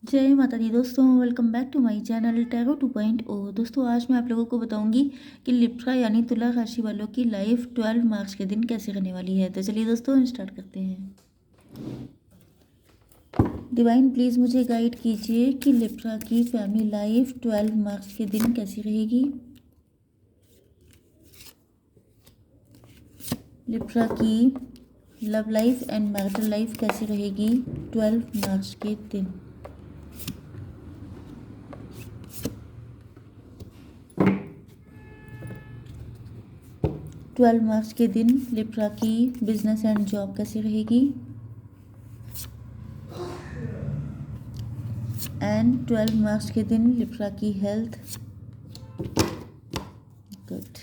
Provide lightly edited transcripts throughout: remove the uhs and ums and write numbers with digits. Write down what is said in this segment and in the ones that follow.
जय माता दी दोस्तों, welcome back to my channel tarot 2.0। दोस्तों आज मैं आप लोगों को बताऊंगी कि लिब्रा यानी तुला राशि वालों की लाइफ 12 मार्च के दिन कैसे रहने वाली है। तो चलिए दोस्तों स्टार्ट करते हैं। डिवाइन प्लीज़ मुझे गाइड कीजिए कि लिब्रा की फैमिली लाइफ 12 मार्च के दिन कैसी रहेगी। लिब्रा की love life and marital life कैसी रहेगी 12 मार्च के दिन। 12 मार्च के दिन लिब्रा की बिजनेस एंड जॉब कैसी रहेगी एंड 12 मार्च के दिन लिब्रा की हेल्थ। गुड।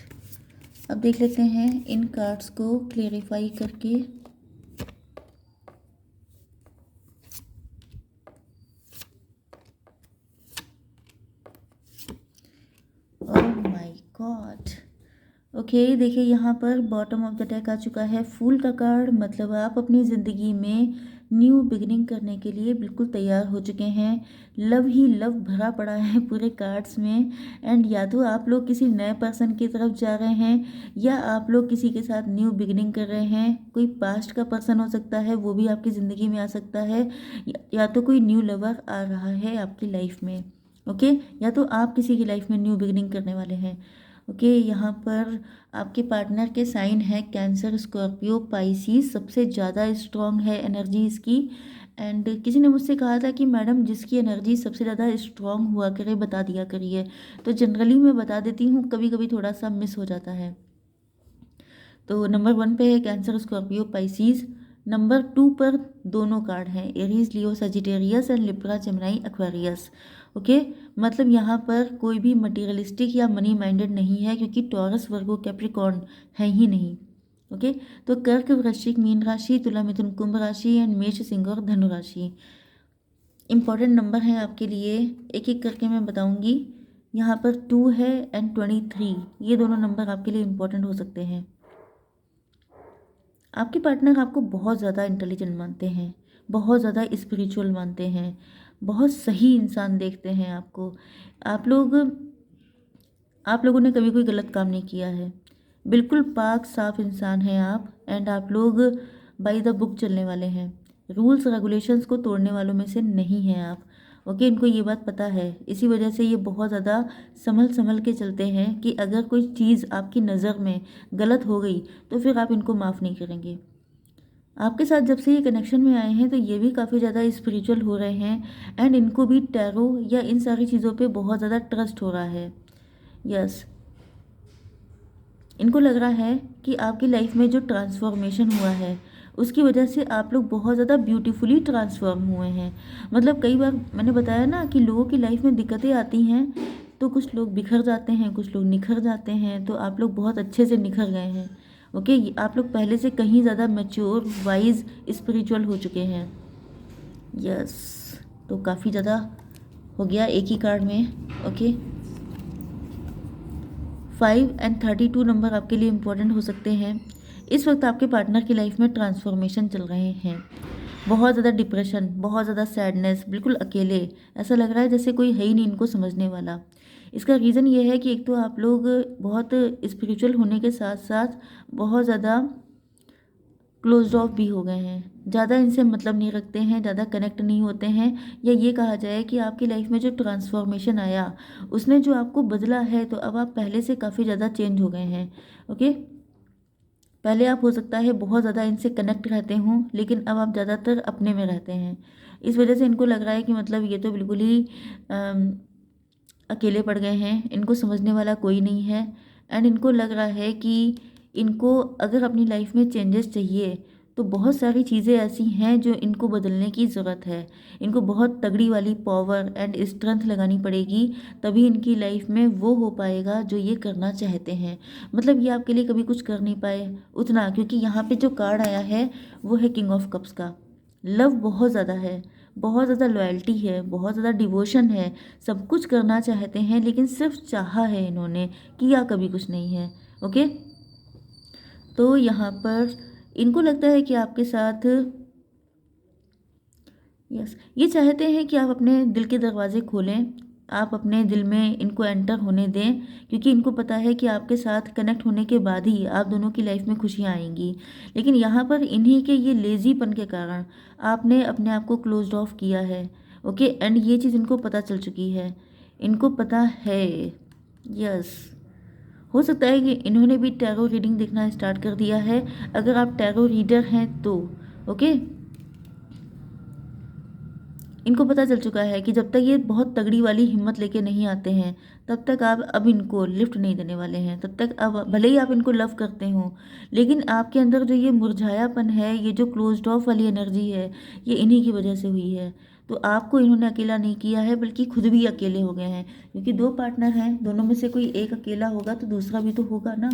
अब देख लेते हैं इन कार्ड्स को क्लेरिफाई करके। Oh my God. ओके देखिए यहाँ पर बॉटम ऑफ द डेक आ चुका है फूल का कार्ड। मतलब आप अपनी ज़िंदगी में न्यू बिगिनिंग करने के लिए बिल्कुल तैयार हो चुके हैं। लव ही लव भरा पड़ा है पूरे कार्ड्स में। एंड या तो आप लोग किसी नए पर्सन की तरफ जा रहे हैं या आप लोग किसी के साथ न्यू बिगिनिंग कर रहे हैं। कोई पास्ट का पर्सन हो सकता है, वो भी आपकी ज़िंदगी में आ सकता है, या तो कोई न्यू लवर आ रहा है आपकी लाइफ में। ओके या तो आप किसी की लाइफ में न्यू बिगिनिंग करने वाले हैं। ओके यहाँ पर आपके पार्टनर के साइन है कैंसर, स्कॉर्पियो, पाइसिस। सबसे ज़्यादा स्ट्रॉन्ग है एनर्जी इसकी। एंड किसी ने मुझसे कहा था कि मैडम जिसकी एनर्जी सबसे ज़्यादा स्ट्रॉन्ग हुआ करे बता दिया करिए। तो जनरली मैं बता देती हूँ, कभी कभी थोड़ा सा मिस हो जाता है। तो नंबर 1 पे है कैंसर, स्कॉर्पियो, पाइसिस। नंबर 2 पर दोनों कार्ड हैं Aries, Leo, Sagittarius and Libra, Gemini, Aquarius. Okay मतलब यहाँ पर कोई भी मटेरियलिस्टिक या मनी माइंडेड नहीं है क्योंकि टॉरस, वर्गो, कैप्रिकॉर्न है ही नहीं। ओके तो कर्क, वृश्चिक, मीन राशि, तुला, मिथुन, कुंभ राशि एंड मेष, सिंह और धनु राशि इंपॉर्टेंट नंबर हैं आपके लिए। एक एक करके मैं बताऊंगी। यहाँ पर 2 है एंड 23, ये दोनों नंबर आपके लिए इम्पोर्टेंट हो सकते हैं। आपके पार्टनर आपको बहुत ज़्यादा इंटेलिजेंट मानते हैं, बहुत ज़्यादा स्पिरिचुअल मानते हैं, बहुत सही इंसान देखते हैं आपको। आप लोगों ने कभी कोई गलत काम नहीं किया है। बिल्कुल पाक साफ इंसान हैं आप। एंड आप लोग बाय द बुक चलने वाले हैं। रूल्स रेगुलेशंस को तोड़ने वालों में से नहीं हैं आप। ओके इनको ये बात पता है, इसी वजह से ये बहुत ज़्यादा संभल संभल के चलते हैं कि अगर कोई चीज़ आपकी नज़र में गलत हो गई तो फिर आप इनको माफ़ नहीं करेंगे। आपके साथ जब से ये कनेक्शन में आए हैं तो ये भी काफ़ी ज़्यादा स्पिरिचुअल हो रहे हैं। एंड इनको भी टैरो या इन सारी चीज़ों पे बहुत ज़्यादा ट्रस्ट हो रहा है। यस इनको लग रहा है कि आपकी लाइफ में जो ट्रांसफॉर्मेशन हुआ है उसकी वजह से आप लोग बहुत ज़्यादा ब्यूटीफुली ट्रांसफॉर्म हुए हैं। मतलब कई बार मैंने बताया ना कि लोगों की लाइफ में दिक्कतें आती हैं तो कुछ लोग बिखर जाते हैं, कुछ लोग निखर जाते हैं। तो आप लोग बहुत अच्छे से निखर गए हैं। ओके आप लोग पहले से कहीं ज़्यादा मैच्योर, वाइज, स्पिरिचुअल हो चुके हैं। यस तो काफ़ी ज़्यादा हो गया एक ही कार्ड में। ओके 5 एंड 32 नंबर आपके लिए इम्पोर्टेंट हो सकते हैं। इस वक्त आपके पार्टनर की लाइफ में ट्रांसफॉर्मेशन चल रहे हैं। बहुत ज़्यादा डिप्रेशन, बहुत ज़्यादा सैडनेस, बिल्कुल अकेले, ऐसा लग रहा है जैसे कोई है ही नहीं इनको समझने वाला। इसका रीज़न ये है कि एक तो आप लोग बहुत स्पिरिचुअल होने के साथ साथ बहुत ज़्यादा क्लोज ऑफ भी हो गए हैं। ज़्यादा इनसे मतलब नहीं रखते हैं, ज़्यादा कनेक्ट नहीं होते हैं। या ये कहा जाए कि आपकी लाइफ में जो ट्रांसफॉर्मेशन आया उसने जो आपको बदला है, तो अब आप पहले से काफ़ी ज़्यादा चेंज हो गए हैं। ओके पहले आप हो सकता है बहुत ज़्यादा इनसे कनेक्ट रहते हों, लेकिन अब आप ज़्यादातर अपने में रहते हैं। इस वजह से इनको लग रहा है कि मतलब ये तो बिल्कुल ही अकेले पड़ गए हैं, इनको समझने वाला कोई नहीं है। एंड इनको लग रहा है कि इनको अगर अपनी लाइफ में चेंजेस चाहिए तो बहुत सारी चीज़ें ऐसी हैं जो इनको बदलने की ज़रूरत है। इनको बहुत तगड़ी वाली पावर एंड स्ट्रेंथ लगानी पड़ेगी, तभी इनकी लाइफ में वो हो पाएगा जो ये करना चाहते हैं। मतलब ये आपके लिए कभी कुछ कर नहीं पाए उतना, क्योंकि यहाँ पे जो कार्ड आया है वो है किंग ऑफ कप्स का। लव बहुत ज़्यादा है, बहुत ज़्यादा लॉयल्टी है, बहुत ज़्यादा डिवोशन है। सब कुछ करना चाहते हैं लेकिन सिर्फ चाहा है इन्होंने, किया कभी कुछ नहीं है। ओके तो यहाँ पर इनको लगता है कि आपके साथ यस, ये चाहते हैं कि आप अपने दिल के दरवाज़े खोलें, आप अपने दिल में इनको एंटर होने दें, क्योंकि इनको पता है कि आपके साथ कनेक्ट होने के बाद ही आप दोनों की लाइफ में खुशियाँ आएँगी। लेकिन यहाँ पर इन्हीं के ये लेज़ीपन के कारण आपने अपने आप को क्लोज़्ड ऑफ किया है, ओके? एंड ये चीज़ इनको पता चल चुकी है, इनको पता है। यस, हो सकता है कि इन्होंने भी टैरो रीडिंग देखना स्टार्ट कर दिया है, अगर आप टैरो रीडर हैं तो, ओके? इनको पता चल चुका है कि जब तक ये बहुत तगड़ी वाली हिम्मत लेके नहीं आते हैं, तब तक आप अब इनको लिफ्ट नहीं देने वाले हैं। तब तक अब भले ही आप इनको लव करते हो, लेकिन आपके अंदर जो ये मुरझायापन है, ये जो क्लोज्ड ऑफ वाली एनर्जी है, ये इन्हीं की वजह से हुई है। तो आपको इन्होंने अकेला नहीं किया है, बल्कि खुद भी अकेले हो गए हैं, क्योंकि दो पार्टनर हैं, दोनों में से कोई एक अकेला होगा तो दूसरा भी तो होगा ना।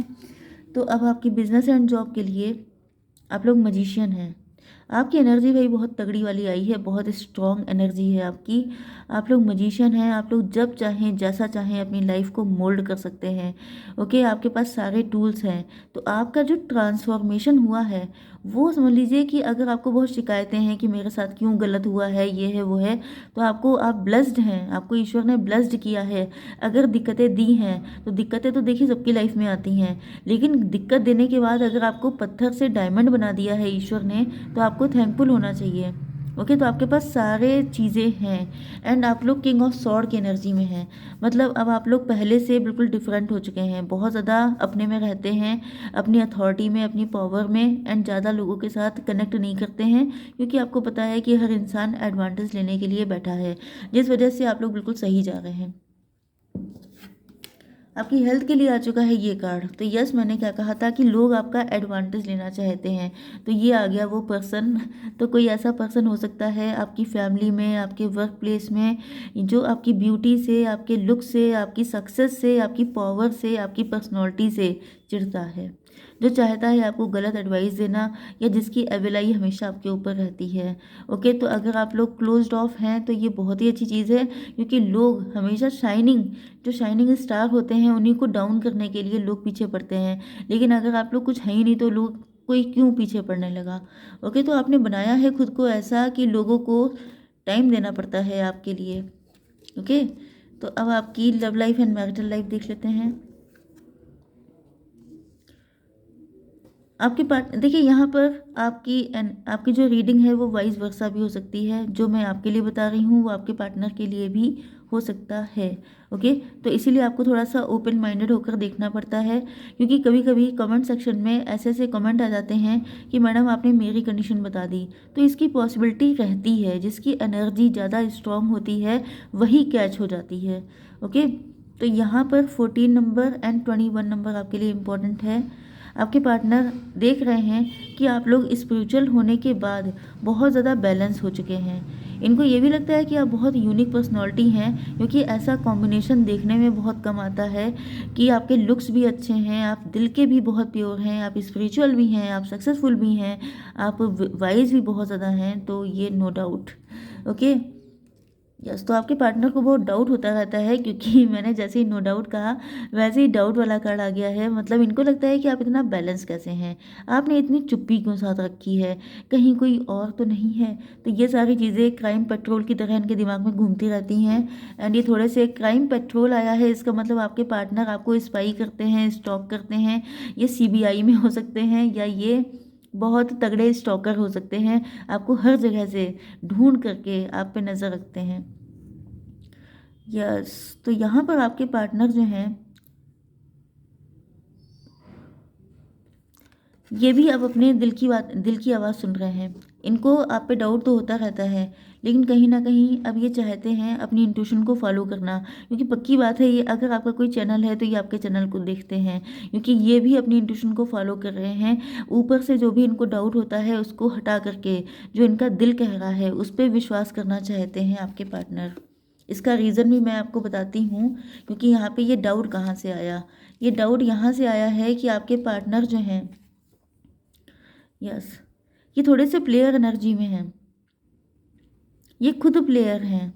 तो अब आपकी बिजनेस एंड जॉब के लिए आप लोग मजिशियन हैं। आपकी एनर्जी भाई बहुत तगड़ी वाली आई है, बहुत स्ट्रॉन्ग एनर्जी है आपकी। आप लोग मजिशियन हैं, आप लोग जब चाहें जैसा चाहें अपनी लाइफ को मोल्ड कर सकते हैं, ओके? आपके पास सारे टूल्स हैं। तो आपका जो ट्रांसफॉर्मेशन हुआ है, वो समझ लीजिए कि अगर आपको बहुत शिकायतें हैं कि मेरे साथ क्यों गलत हुआ है, ये है वो है, तो आपको, आप ब्लेस्ड हैं, आपको ईश्वर ने ब्लेस्ड किया है। अगर दिक्कतें दी हैं तो दिक्कतें तो देखिए सबकी लाइफ में आती हैं, लेकिन दिक्कत देने के बाद अगर आपको पत्थर से डायमंड बना दिया है ईश्वर ने, तो आपको थैंकफुल होना चाहिए, ओके? तो आपके पास सारे चीज़ें हैं, एंड आप लोग किंग ऑफ सॉर्ड की एनर्जी में हैं। मतलब अब आप लोग पहले से बिल्कुल डिफरेंट हो चुके हैं, बहुत ज़्यादा अपने में रहते हैं, अपनी अथॉरिटी में, अपनी पावर में, एंड ज़्यादा लोगों के साथ कनेक्ट नहीं करते हैं, क्योंकि आपको पता है कि हर इंसान एडवांटेज लेने के लिए बैठा है, जिस वजह से आप लोग बिल्कुल सही जा रहे हैं। आपकी हेल्थ के लिए आ चुका है ये कार्ड। तो यस, मैंने क्या कहा था कि लोग आपका एडवांटेज लेना चाहते हैं, तो ये आ गया वो पर्सन। तो कोई ऐसा पर्सन हो सकता है आपकी फैमिली में, आपके वर्क प्लेस में, जो आपकी ब्यूटी से, आपके लुक से, आपकी सक्सेस से, आपकी पावर से, आपकी पर्सनैलिटी से चिढ़ता है, जो चाहता है आपको गलत एडवाइस देना, या जिसकी एविलाई हमेशा आपके ऊपर रहती है, ओके? तो अगर आप लोग क्लोज्ड ऑफ हैं तो ये बहुत ही अच्छी चीज़ है, क्योंकि लोग हमेशा जो शाइनिंग स्टार होते हैं उन्हीं को डाउन करने के लिए लोग पीछे पड़ते हैं। लेकिन अगर आप लोग कुछ है ही नहीं तो लोग, कोई क्यों पीछे पड़ने लगा, ओके? तो आपने बनाया है खुद को ऐसा कि लोगों को टाइम देना पड़ता है आपके लिए, ओके? तो अब आपकी love life and marital life देख लेते हैं। आपके पार्ट देखिए, यहाँ पर आपकी जो रीडिंग है वो वाइस वर्सा भी हो सकती है, जो मैं आपके लिए बता रही हूँ वो आपके पार्टनर के लिए भी हो सकता है, ओके? तो इसीलिए आपको थोड़ा सा ओपन माइंडेड होकर देखना पड़ता है, क्योंकि कभी कभी कमेंट सेक्शन में ऐसे ऐसे कमेंट आ जाते हैं कि मैडम आपने मेरी कंडीशन बता दी। तो इसकी पॉसिबिलिटी रहती है, जिसकी एनर्जी ज़्यादा स्ट्रांग होती है वही कैच हो जाती है, ओके? तो यहाँ पर 14 नंबर एंड 21 नंबर आपके लिए इम्पोर्टेंट है। आपके पार्टनर देख रहे हैं कि आप लोग स्पिरिचुअल होने के बाद बहुत ज़्यादा बैलेंस हो चुके हैं। इनको ये भी लगता है कि आप बहुत यूनिक पर्सनालिटी हैं, क्योंकि ऐसा कॉम्बिनेशन देखने में बहुत कम आता है कि आपके लुक्स भी अच्छे हैं, आप दिल के भी बहुत प्योर हैं, आप स्पिरिचुअल भी हैं, आप सक्सेसफुल भी हैं, आप वाइज भी बहुत ज़्यादा हैं, तो ये नो डाउट, ओके? यस, तो आपके पार्टनर को बहुत डाउट होता रहता है, क्योंकि मैंने जैसे ही नो डाउट कहा वैसे ही डाउट वाला कार्ड आ गया है। मतलब इनको लगता है कि आप इतना बैलेंस कैसे हैं, आपने इतनी चुप्पी क्यों साथ रखी है, कहीं कोई और तो नहीं है? तो ये सारी चीज़ें क्राइम पेट्रोल की तरह इनके दिमाग में घूमती रहती हैं। एंड ये थोड़े से क्राइम पेट्रोल आया है, इसका मतलब आपके पार्टनर आपको स्पाई करते हैं, स्टॉक करते हैं। ये सीबीआई में हो सकते हैं, या ये बहुत तगड़े स्टॉकर हो सकते हैं, आपको हर जगह से ढूंढ करके आप पे नज़र रखते हैं। यस, तो यहाँ पर आपके पार्टनर जो हैं, ये भी अब अपने दिल की आवाज़ सुन रहे हैं। इनको आप पे डाउट तो होता रहता है, लेकिन कहीं ना कहीं अब ये चाहते हैं अपनी इंट्यूशन को फॉलो करना, क्योंकि पक्की बात है, ये अगर आपका कोई चैनल है तो ये आपके चैनल को देखते हैं, क्योंकि ये भी अपनी इंट्यूशन को फॉलो कर रहे हैं। ऊपर से जो भी इनको डाउट होता है उसको हटा करके जो इनका दिल कह रहा है उस पर विश्वास करना चाहते हैं आपके पार्टनर। इसका रीज़न भी मैं आपको बताती हूँ, क्योंकि यहाँ पे ये डाउट कहाँ से आया। ये डाउट यहाँ से आया है कि आपके पार्टनर जो हैं, यस, ये थोड़े से प्लेयर एनर्जी में हैं, ये खुद प्लेयर हैं,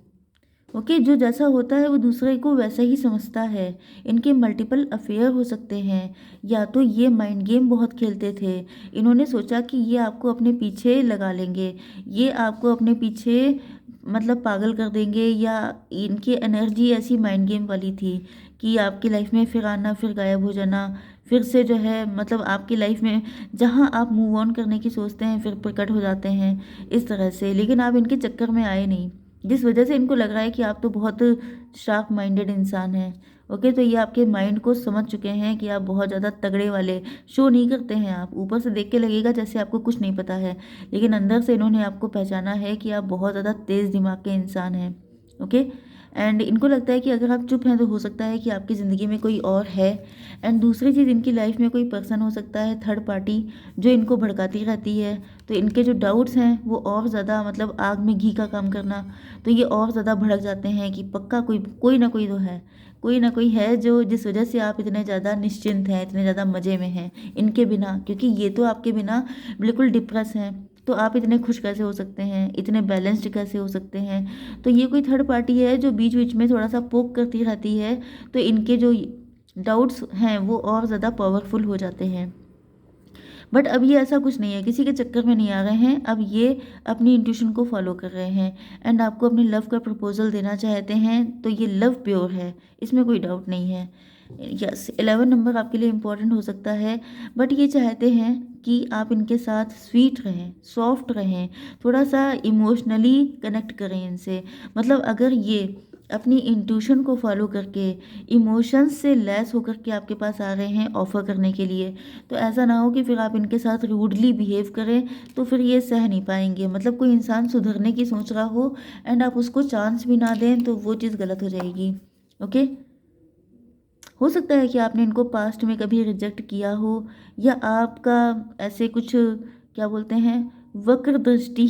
ओके, जो जैसा होता है वो दूसरे को वैसा ही समझता है। इनके मल्टीपल अफेयर हो सकते हैं, या तो ये माइंड गेम बहुत खेलते थे। इन्होंने सोचा कि ये आपको अपने पीछे लगा लेंगे, ये आपको अपने पीछे मतलब पागल कर देंगे, या इनकी एनर्जी ऐसी माइंड गेम वाली थी कि आपकी लाइफ में फिर आना, फिर गायब हो जाना, फिर से जो है मतलब आपकी लाइफ में जहाँ आप मूव ऑन करने की सोचते हैं फिर प्रकट हो जाते हैं इस तरह से। लेकिन आप इनके चक्कर में आए नहीं, जिस वजह से इनको लग रहा है कि आप तो बहुत शार्प माइंडेड इंसान हैं। ओके, तो ये आपके माइंड को समझ चुके हैं कि आप बहुत ज़्यादा तगड़े वाले शो नहीं करते हैं। आप ऊपर से देख के लगेगा जैसे आपको कुछ नहीं पता है, लेकिन अंदर से इन्होंने आपको पहचाना है कि आप बहुत ज़्यादा तेज़ दिमाग के इंसान हैं। ओके, एंड इनको लगता है कि अगर आप चुप हैं तो हो सकता है कि आपकी ज़िंदगी में कोई और है। एंड दूसरी चीज़, इनकी लाइफ में कोई पर्सन हो सकता है थर्ड पार्टी, जो इनको भड़काती रहती है। तो इनके जो डाउट्स हैं वो और ज़्यादा मतलब आग में घी का काम करना, तो ये और ज़्यादा भड़क जाते हैं कि पक्का कोई कोई ना कोई तो है, कोई ना कोई है जो जिस वजह से आप इतने ज़्यादा निश्चिंत हैं, इतने ज़्यादा मज़े में हैं इनके बिना। क्योंकि ये तो आपके बिना बिल्कुल डिप्रेस हैं, तो आप इतने खुश कैसे हो सकते हैं, इतने बैलेंस्ड कैसे हो सकते हैं। तो ये कोई थर्ड पार्टी है जो बीच बीच में थोड़ा सा पोक करती रहती है, तो इनके जो डाउट्स हैं वो और ज़्यादा पावरफुल हो जाते हैं। बट अब ये ऐसा कुछ नहीं है, किसी के चक्कर में नहीं आ रहे हैं। अब ये अपनी इंट्यूशन को फॉलो कर रहे हैं एंड आपको अपने लव का प्रपोजल देना चाहते हैं। तो ये लव प्योर है, इसमें कोई डाउट नहीं है। यस, 11 नंबर आपके लिए इम्पोर्टेंट हो सकता है, बट ये चाहते हैं कि आप इनके साथ स्वीट रहें, सॉफ्ट रहें, थोड़ा सा इमोशनली कनेक्ट करें इनसे। मतलब अगर ये अपनी इंट्यूशन को फॉलो करके इमोशंस से लैस होकर के आपके पास आ रहे हैं ऑफ़र करने के लिए, तो ऐसा ना हो कि फिर आप इनके साथ रूडली बिहेव करें, तो फिर ये सह नहीं पाएंगे। मतलब कोई इंसान सुधरने की सोच रहा हो एंड आप उसको चांस भी ना दें, तो वो चीज़ गलत हो जाएगी। ओके, हो सकता है कि आपने इनको पास्ट में कभी रिजेक्ट किया हो, या आपका ऐसे कुछ क्या बोलते हैं वक्र दृष्टि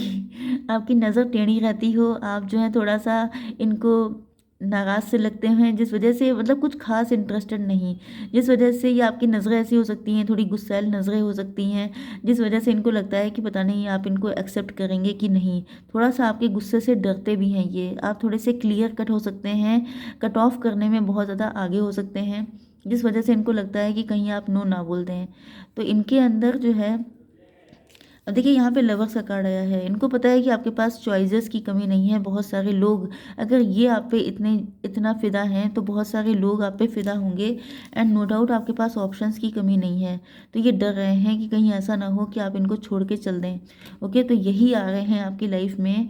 आपकी नज़र टेढ़ी रहती हो, आप जो है थोड़ा सा इनको नाराज़ से लगते हैं, जिस वजह से मतलब कुछ खास इंटरेस्टेड नहीं, जिस वजह से ये आपकी नज़रें ऐसी हो सकती हैं, थोड़ी गुस्सैल नज़रें हो सकती हैं, जिस वजह से इनको लगता है कि पता नहीं आप इनको एक्सेप्ट करेंगे कि नहीं। थोड़ा सा आपके गुस्से से डरते भी हैं ये, आप थोड़े से क्लियर कट हो सकते हैं, कट ऑफ करने में बहुत ज़्यादा आगे हो सकते हैं, जिस वजह से इनको लगता है कि कहीं आप नो ना बोल दें। तो इनके अंदर जो है, अब देखिए यहाँ पे लवर्स का कार्ड आया है। इनको पता है कि आपके पास चॉइसेस की कमी नहीं है। बहुत सारे लोग, अगर ये आप पे इतना फ़िदा हैं तो बहुत सारे लोग आप पे फ़िदा होंगे, एंड नो डाउट आपके पास ऑप्शंस की कमी नहीं है। तो ये डर रहे हैं कि कहीं ऐसा ना हो कि आप इनको छोड़ के चल दें। ओके, तो यही आ रहे हैं आपकी लाइफ में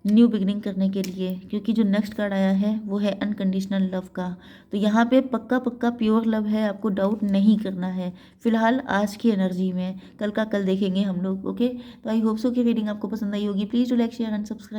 न्यू बिगनिंग करने के लिए, क्योंकि जो नेक्स्ट कार्ड आया है वो है अनकंडीशनल लव का। तो यहाँ पे पक्का पक्का प्योर लव है, आपको डाउट नहीं करना है फिलहाल आज की एनर्जी में। कल का कल देखेंगे हम लोग। ओके, तो आई होप सो कि रीडिंग आपको पसंद आई होगी। Please do like share and subscribe.